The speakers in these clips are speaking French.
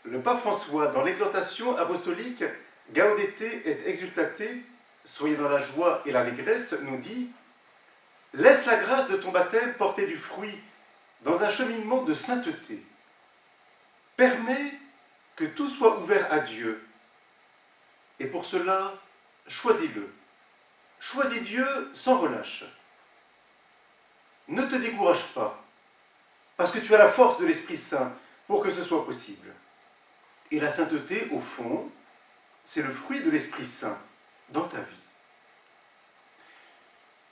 Le pape François, dans l'exhortation apostolique Gaudete et Exultate, soyez dans la joie et l'allégresse, nous dit « Laisse la grâce de ton baptême porter du fruit dans un cheminement de sainteté. Permets que tout soit ouvert à Dieu. Et pour cela, choisis-le. Choisis Dieu sans relâche. Ne te décourage pas, parce que tu as la force de l'Esprit Saint pour que ce soit possible. » Et la sainteté, au fond, c'est le fruit de l'Esprit Saint dans ta vie.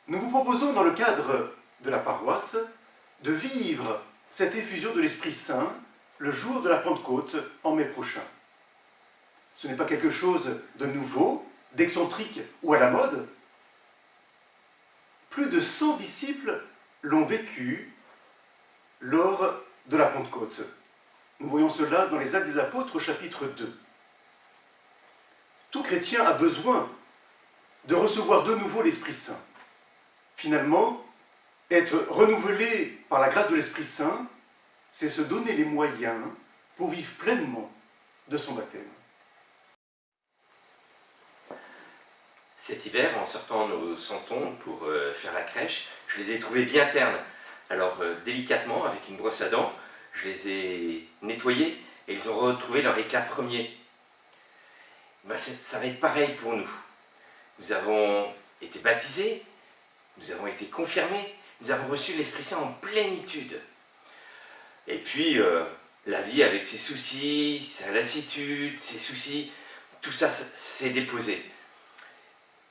Nous vous proposons, dans le cadre de la paroisse, de vivre cette effusion de l'Esprit Saint le jour de la Pentecôte en mai prochain. Ce n'est pas quelque chose de nouveau, d'excentrique ou à la mode. Plus de 100 disciples l'ont vécu lors de la Pentecôte. Nous voyons cela dans les Actes des Apôtres au chapitre 2. Tout chrétien a besoin de recevoir de nouveau l'Esprit Saint. Finalement, être renouvelé par la grâce de l'Esprit Saint, c'est se donner les moyens pour vivre pleinement de son baptême. Cet hiver, en sortant nos santons pour faire la crèche, je les ai trouvés bien ternes. Alors, délicatement, avec une brosse à dents, je les ai nettoyés et ils ont retrouvé leur éclat premier. Ben, ça va être pareil pour nous. Nous avons été baptisés, nous avons été confirmés, nous avons reçu l'Esprit Saint en plénitude. Et puis, la vie avec ses soucis, sa lassitude, ses soucis, tout ça, s'est déposé.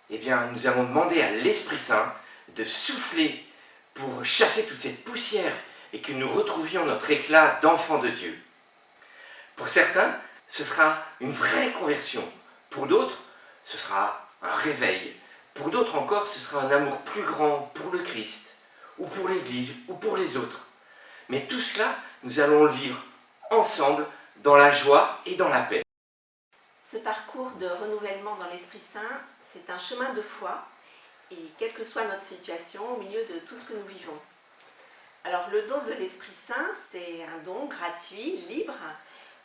Eh bien, nous allons demander à l'Esprit Saint de souffler pour chasser toute cette poussière et que nous retrouvions notre éclat d'enfant de Dieu. Pour certains, ce sera une vraie conversion. Pour d'autres, ce sera un réveil. Pour d'autres encore, ce sera un amour plus grand pour le Christ, ou pour l'Église, ou pour les autres. Mais tout cela, nous allons le vivre ensemble, dans la joie et dans la paix. Ce parcours de renouvellement dans l'Esprit Saint, c'est un chemin de foi, et quelle que soit notre situation, au milieu de tout ce que nous vivons. Alors le don de l'Esprit Saint, c'est un don gratuit, libre,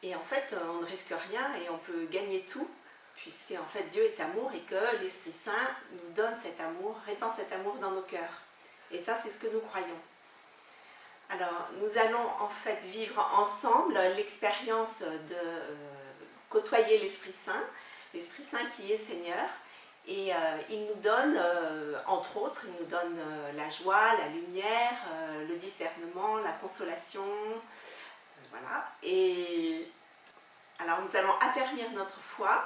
et en fait on ne risque rien et on peut gagner tout, puisque en fait Dieu est amour et que l'Esprit Saint nous donne cet amour, répand cet amour dans nos cœurs. Et ça, c'est ce que nous croyons. Alors nous allons en fait vivre ensemble l'expérience de côtoyer l'Esprit Saint qui est Seigneur. Et il nous donne, entre autres, il nous donne la joie, la lumière, le discernement, la consolation. Voilà. Et alors nous allons affermir notre foi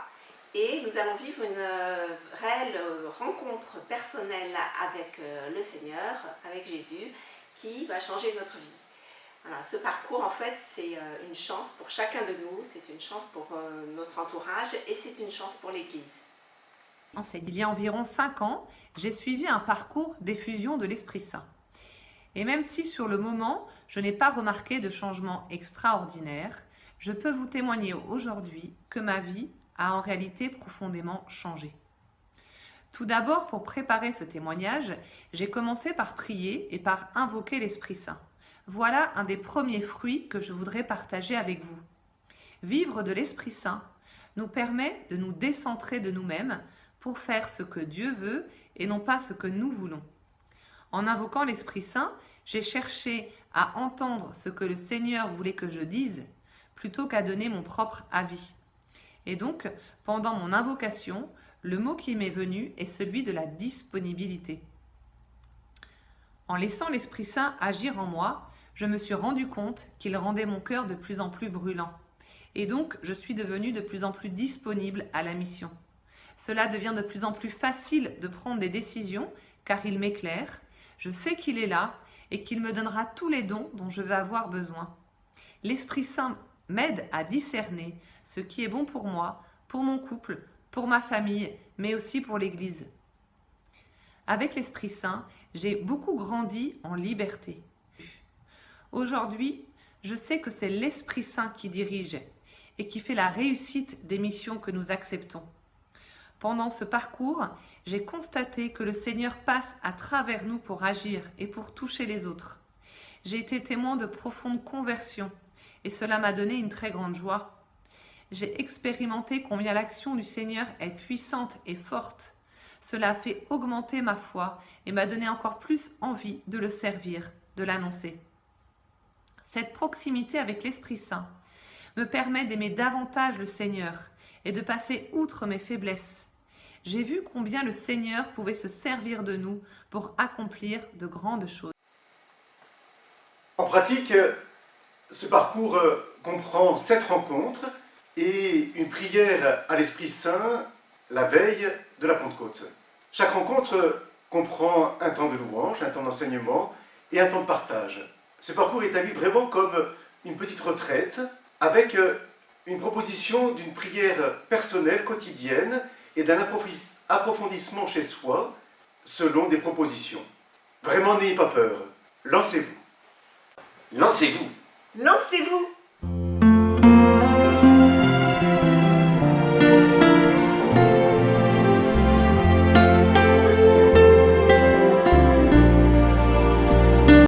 et nous allons vivre une réelle rencontre personnelle avec le Seigneur, avec Jésus, qui va changer notre vie. Voilà, ce parcours, en fait, c'est une chance pour chacun de nous, c'est une chance pour notre entourage et c'est une chance pour l'Église. Il y a environ 5 ans, j'ai suivi un parcours d'effusion de l'Esprit Saint. Et même si sur le moment, je n'ai pas remarqué de changement extraordinaire, je peux vous témoigner aujourd'hui que ma vie a en réalité profondément changé. Tout d'abord, pour préparer ce témoignage, j'ai commencé par prier et par invoquer l'Esprit Saint. Voilà un des premiers fruits que je voudrais partager avec vous. Vivre de l'Esprit Saint nous permet de nous décentrer de nous-mêmes pour faire ce que Dieu veut et non pas ce que nous voulons. En invoquant l'Esprit Saint, j'ai cherché à entendre ce que le Seigneur voulait que je dise, plutôt qu'à donner mon propre avis. Et donc, pendant mon invocation, le mot qui m'est venu est celui de la disponibilité. En laissant l'Esprit Saint agir en moi, je me suis rendu compte qu'il rendait mon cœur de plus en plus brûlant. Et donc, je suis devenue de plus en plus disponible à la mission. Cela devient de plus en plus facile de prendre des décisions car il m'éclaire, je sais qu'il est là et qu'il me donnera tous les dons dont je vais avoir besoin. L'Esprit Saint m'aide à discerner ce qui est bon pour moi, pour mon couple, pour ma famille, mais aussi pour l'Église. Avec l'Esprit Saint, j'ai beaucoup grandi en liberté. Aujourd'hui, je sais que c'est l'Esprit Saint qui dirige et qui fait la réussite des missions que nous acceptons. Pendant ce parcours, j'ai constaté que le Seigneur passe à travers nous pour agir et pour toucher les autres. J'ai été témoin de profondes conversions et cela m'a donné une très grande joie. j'ai expérimenté combien l'action du Seigneur est puissante et forte. Cela a fait augmenter ma foi et m'a donné encore plus envie de le servir, de l'annoncer. Cette proximité avec l'Esprit Saint me permet d'aimer davantage le Seigneur et de passer outre mes faiblesses. J'ai vu combien le Seigneur pouvait se servir de nous pour accomplir de grandes choses. En pratique, ce parcours comprend 7 rencontres et une prière à l'Esprit Saint la veille de la Pentecôte. Chaque rencontre comprend un temps de louange, un temps d'enseignement et un temps de partage. Ce parcours est à vivre vraiment comme une petite retraite avec une proposition d'une prière personnelle, quotidienne et d'un approfondissement chez soi selon des propositions. Vraiment, n'ayez pas peur. Lancez-vous. Lancez-vous! Lancez-vous!